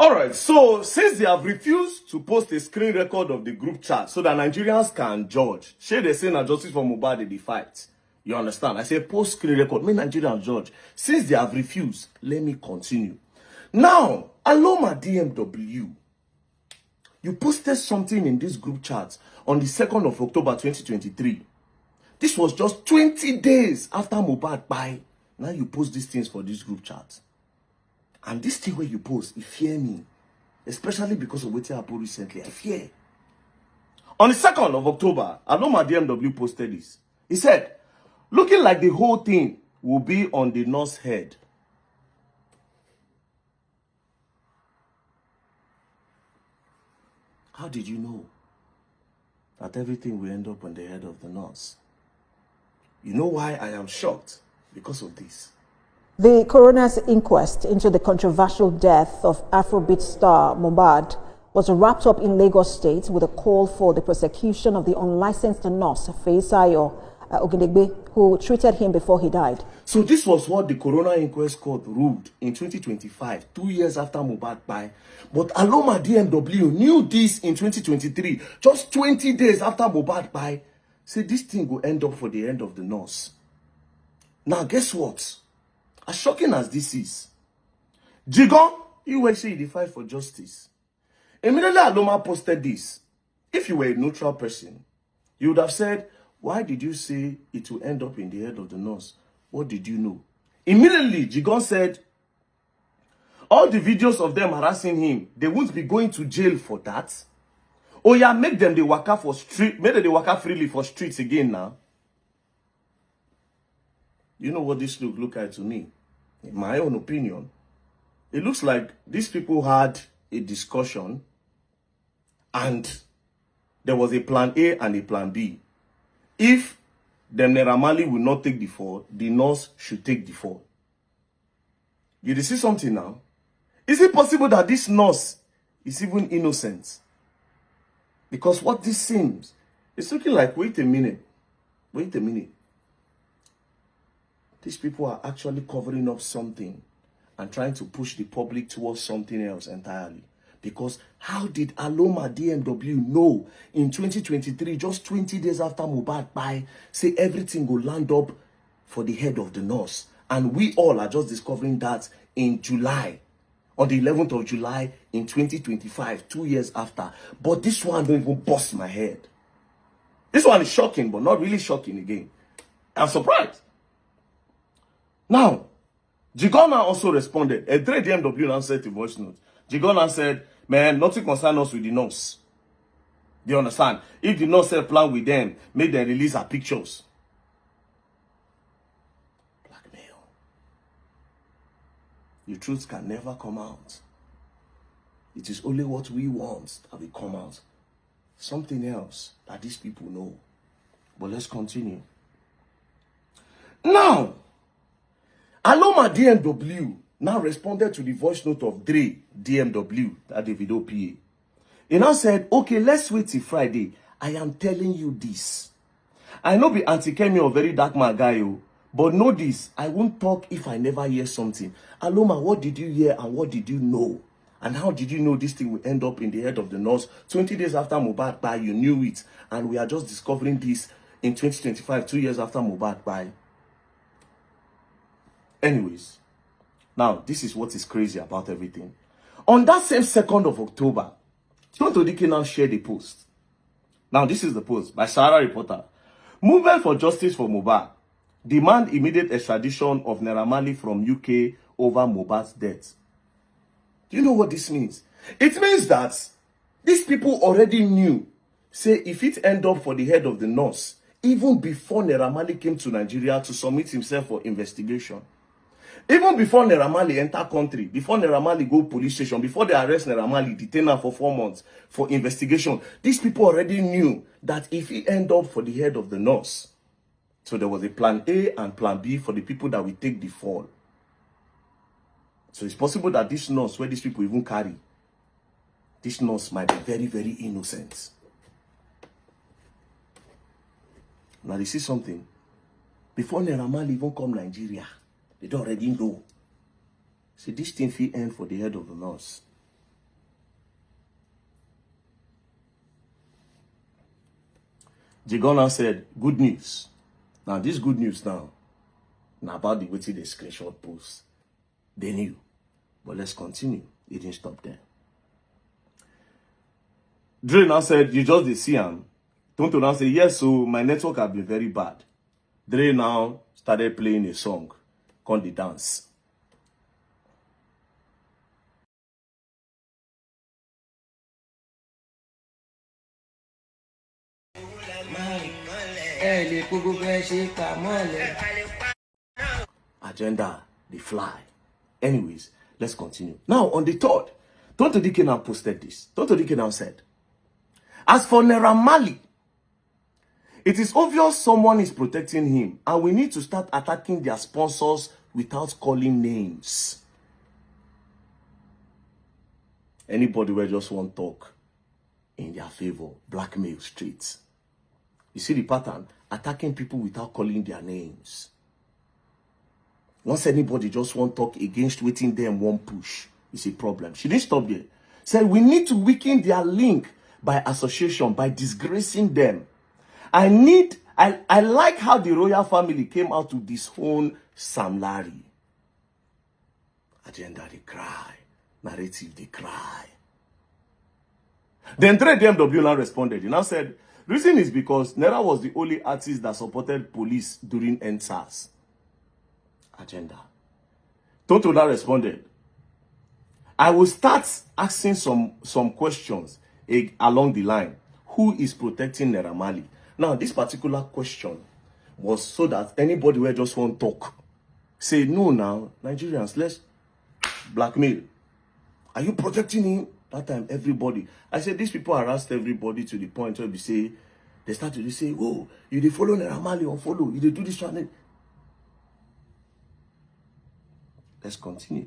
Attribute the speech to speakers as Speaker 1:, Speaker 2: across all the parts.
Speaker 1: Alright, so since they have refused to post a screen record of the group chat so that Nigerians can judge, shey they say na justice for MOHBAD they fight. You understand? I say post screen record, make Nigerians judge. Since they have refused, let me continue. Now, Aloma DMW, you posted something in this group chat on the 2nd of October 2023. This was just 20 days after MOHBAD kpai. Now you post these things for this group chat. And this thing where you post, it fear me. Especially because of what happened recently. I fear. On the 2nd of October, Aloma DMW posted this. He said, looking like the whole thing will be on the nurse's head. How did you know that everything will end up on the head of the nurse? You know why I am shocked? Because of this.
Speaker 2: The coroner's inquest into the controversial death of Afrobeat star MOHBAD was wrapped up in Lagos State with a call for the prosecution of the unlicensed nurse Feisayo Ogedegbe, who treated him before he died.
Speaker 1: So this was what the coroner inquest court ruled in 2025, 2 years after MOHBAD kpai. But Aloma DMW knew this in 2023, just 20 days after MOHBAD kpai. Say this thing will end up for the end of the nurse. Now guess what? As shocking as this is, Jigon, you will say the fight for justice. Immediately Aloma posted this. If you were a neutral person, you would have said, why did you say it will end up in the head of the nurse? What did you know? Immediately, Jigon said, all the videos of them harassing him, they won't be going to jail for that. Oh yeah, make them the waka for street, make them the waka freely for streets again now. You know what this look like to me? In my own opinion, it looks like these people had a discussion and there was a plan A and a plan B. If the Naira Marley will not take the fall, the nurse should take the fall. You see something now? Is it possible that this nurse is even innocent? Because what this seems, it's looking like, wait a minute. These people are actually covering up something and trying to push the public towards something else entirely. Because how did Aloma DMW know in 2023, just 20 days after MOHBAD kpai, say everything will land up for the head of the nurse? And we all are just discovering that in July, on the 11th of July in 2025, 2 years after. But this one don't even bust my head. This one is shocking, but not really shocking again. I'm surprised. Now, Jigona also responded. A 3 DMW now said to voice note. Jigona said, man, nothing concerns us with the nurse. Do you understand? If the nurse said plan with them, make them release her pictures. Blackmail. The truth can never come out. It is only what we want that will come out. Something else that these people know. But let's continue. Now, Aloma DMW now responded to the voice note of Dre DMW, that Davido PA. He now said, okay, let's wait till Friday. I am telling you this. I know be anti-Kemi or very dark man guy, but know this, I won't talk if I never hear something. Aloma, what did you hear and what did you know? And how did you know this thing will end up in the head of the nurse? 20 days after MOHBAD kpai, you knew it. And we are just discovering this in 2025, 2 years after MOHBAD kpai. Anyways, now this is what is crazy about everything. On that same 2nd of October, Tonto Dike now shared a post. Now this is the post by Sarah Reporter. Movement for justice for MOHBAD. Demand immediate extradition of Naira Marley from UK over MOHBAD's death. Do you know what this means? It means that these people already knew, say if it end up for the head of the nurse, even before Naira Marley came to Nigeria to submit himself for investigation. Even before Naira Marley enter country, before Naira Marley go police station, before they arrest Naira Marley, detain her for 4 months for investigation, these people already knew that if he end up for the head of the nurse, so there was a plan A and plan B for the people that will take the fall. So it's possible that this nurse, where these people even carry, this nurse might be very, very innocent. Now they see something. Before Naira Marley even come Nigeria, they don't already know. See, this thing will end for the head of the nurse. Jigon now said, good news. Now, this good news now about the waiting the screenshot post. They knew. But let's continue. It didn't stop there. Dre now said, you just dey see him. Tonto now say, yes, so my network have been very bad. Dre now started playing a song called The Dance. Agenda, they fly. Anyways, let's continue. Now, on the 3rd, Tonto Dike now posted this. Tonto Dike now said, as for Naira Marley, it is obvious someone is protecting him, and we need to start attacking their sponsors without calling names. Anybody will just want talk in their favor, blackmail streets. You see the pattern? Attacking people without calling their names. Once anybody just want talk against waiting them one push, it's a problem. She didn't stop there. Said we need to weaken their link by association, by disgracing them. I like how the royal family came out to disown Sam Larry. Agenda, they cry. Narrative, they cry. Then Dre DMW now responded. He now said, reason is because Naira was the only artist that supported police during NSAS. Agenda. Tonto now responded, I will start asking some questions along the line. Who is protecting Naira Marley? Now, this particular question was so that anybody will just want to talk. Say, no now, Nigerians, let's blackmail. Are you protecting him? That time, everybody. I said, these people harassed everybody to the point where they started to say, oh, you dey follow Naira Marley, unfollow. You dey do this one. Let's continue.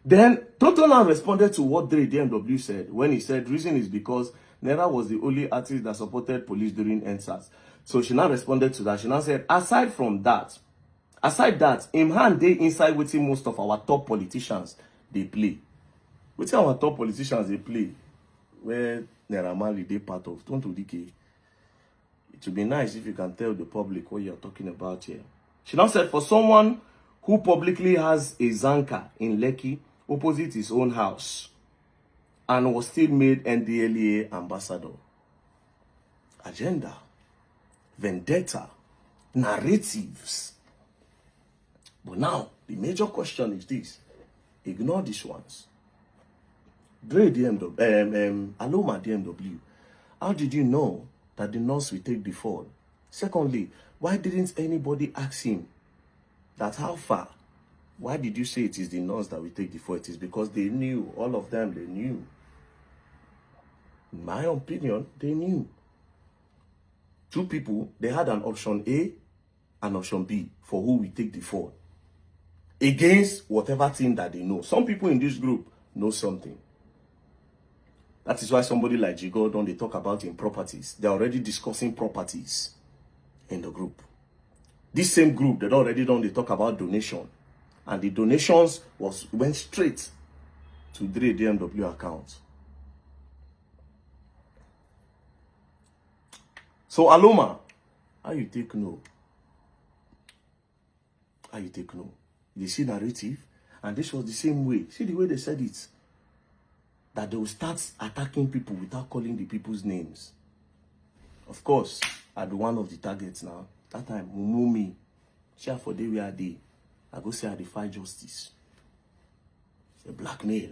Speaker 1: Then, Toto now responded to what Dre DMW said when he said, reason is because Naira was the only artist that supported police during NSAS. So she now responded to that. She now said, aside that, him hand they inside waiting most of our top politicians, they play. Waiting our top politicians, they play. Where Naira Marley, they part of. Tonto Dike. It would be nice if you can tell the public what you're talking about here. She now said, for someone who publicly has a Zanka in Lekki opposite his own house and was still made NDLEA ambassador. Agenda, vendetta, narratives. But now, the major question is this. Ignore these ones. Dre DMW, Aloma DMW, how did you know that the nurse will take the fall? Secondly, why didn't anybody ask him that how far? Why did you say it is the nurse that will take the fall? It is because they knew, all of them, they knew. In my opinion, they knew. Two people, they had an option A and option B for who will take the fall. Against whatever thing that they know. Some people in this group know something. That is why somebody like Jigo, they talk about in properties. They're already discussing properties in the group. This same group, they talk about donation. And the donations went straight to Dre DMW account. So Aloma, how you take no? How you take no? You see narrative, and this was the same way. See the way they said it. That they will start attacking people without calling the people's names. Of course, I'll be one of the targets now. That time, Mumumi, share for day where they. I go say I defy justice. They blackmail.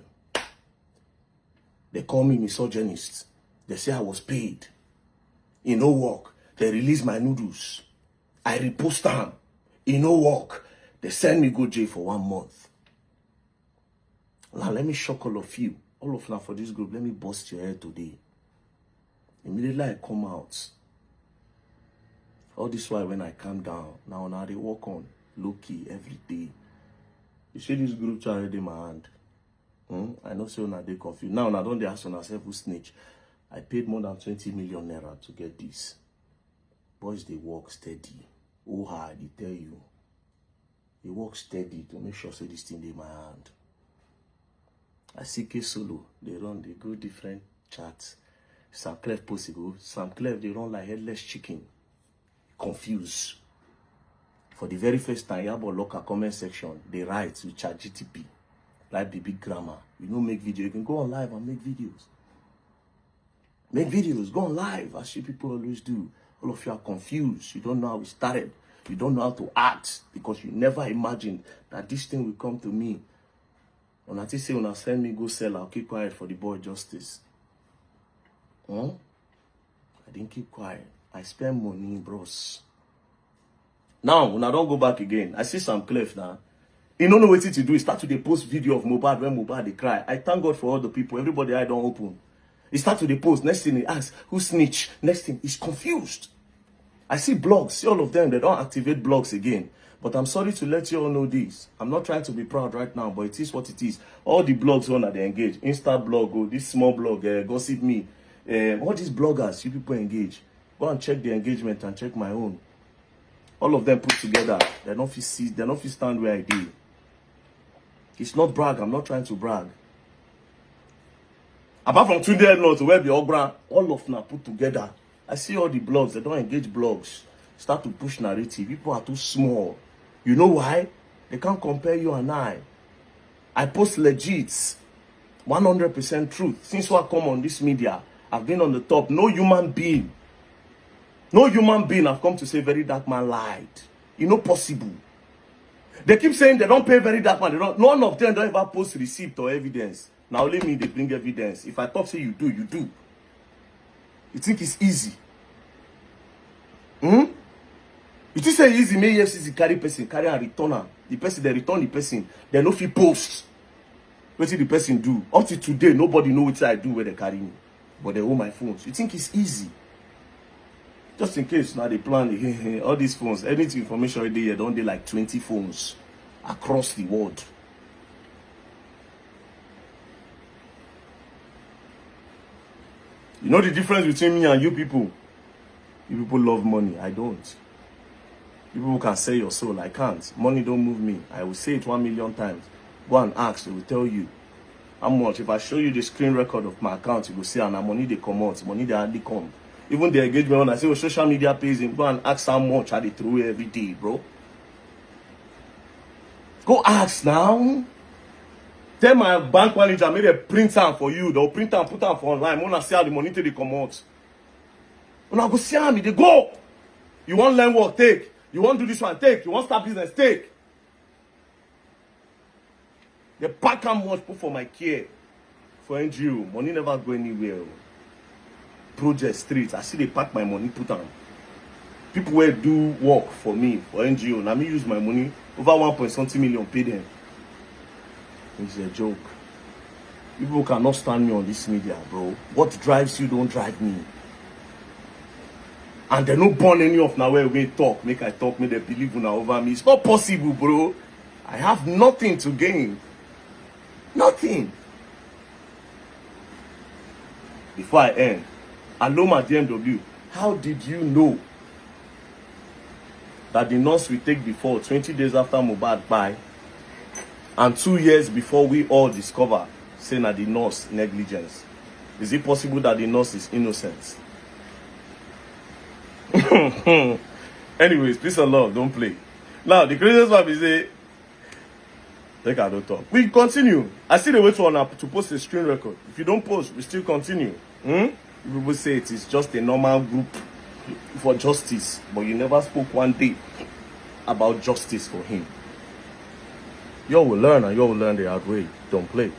Speaker 1: They call me misogynist. They say I was paid. In no work. They release my noodles. I repost them. In no work. They send me go jail for 1 month. Now let me shock all of you. All of now for this group, let me bust your head today. Immediately I come out. All this while when I calm down, now they work on low-key every day. You see this group chat already in my hand. I know so now they confused. Now I don't ask on myself who snitch. I paid more than 20 million naira to get this. Boys, they work steady. Oh hard, they tell you. They work steady to make sure say this thing in my hand. I see K Solo, they go different chats. Sam Clef post go. Sam Clef, they run like headless chicken. Confused. For the very first time, you have a local comment section. They write with ChatGTP. Like the big grammar. You know, make video. You can go on live and make videos. Make videos. Go on live. As you people always do. All of you are confused. You don't know how we started. You don't know how to act. Because you never imagined that this thing will come to me. When I say, when I send me go sell, I'll keep quiet for the boy justice. Huh? I didn't keep quiet. I spend money, bros. Now, when I don't go back again, I see Sam Clef now. He don't know what to do. He start to the post video of MOHBAD when MOHBAD they cry. I thank God for all the people. Everybody I don't open. He start to the post. Next thing he asks, who snitch? Next thing, he's confused. I see blogs. See all of them. They don't activate blogs again. But I'm sorry to let you all know this. I'm not trying to be proud right now, but it is what it is. All the blogs on that they engage. Insta blog, oh, this small blog, Gossip Me. All these bloggers, you people engage. Go and check the engagement and check my own. All of them put together. They don't feel see, they don't feel stand where I did. It's not brag. I'm not trying to brag. Apart from today, to where the Ogbra, all of them put together. I see all the blogs. They don't engage blogs. Start to push narrative. People are too small. You know why? They can't compare you and I. I post legit, 100% truth. Since I come on this media, I've been on the top. No human being have come to say Very Dark Man lied. You know, possible. They keep saying they don't pay Very Dark Man. They don't, none of them don't ever post receipt or evidence. Now only me, they bring evidence. If I talk, say you do, you do. You think it's easy? You think say easy, may EFCC carry person, carry and return. The person, they return the person. They no fit post. What did the person do? Up to today, nobody know what I do where they carry me. But they own my phones. You think it's easy? Just in case now they plan all these phones, any information already here, don't they like 20 phones across the world. You know the difference between me and you people? You people love money. I don't. You people can sell your soul. I can't. Money don't move me. I will say it 1 million times. Go and ask. They will tell you how much. If I show you the screen record of my account, you will see, and money they come out. Money they hardly come. Even the engagement when I say, well, social media pays him, go and ask how much I they throw away every day, bro. Go ask now. Tell my bank manager, make a print out for you. They'll print and put out for online. When I see how the money they come out. When I go see how me, they go. You want learn work, take. You want do this one, take. You want start business, take. They pack how much put for my care. For NGO. Money never go anywhere. Project streets. I see they pack my money, put on. People will do work for me, for NGO. Now me use my money. Over 1.something million pay them. It's a joke. People cannot stand me on this media, bro. What drives you don't drive me. And they no born any of now where we talk. Make I talk, make they believe now over me. It's not possible, bro. I have nothing to gain. Nothing. Before I end, Aloma DMW, how did you know that the nurse we take before 20 days after MOHBAD by and 2 years before we all discover saying that the nurse negligence? Is it possible that the nurse is innocent? Anyways, peace and love, don't play. Now the craziest one is I don't talk. We continue. I see the way to post a screen record. If you don't post, we still continue. People say it is just a normal group for justice, but you never spoke one day about justice for him. You will learn, and you will learn the hard way. Don't play.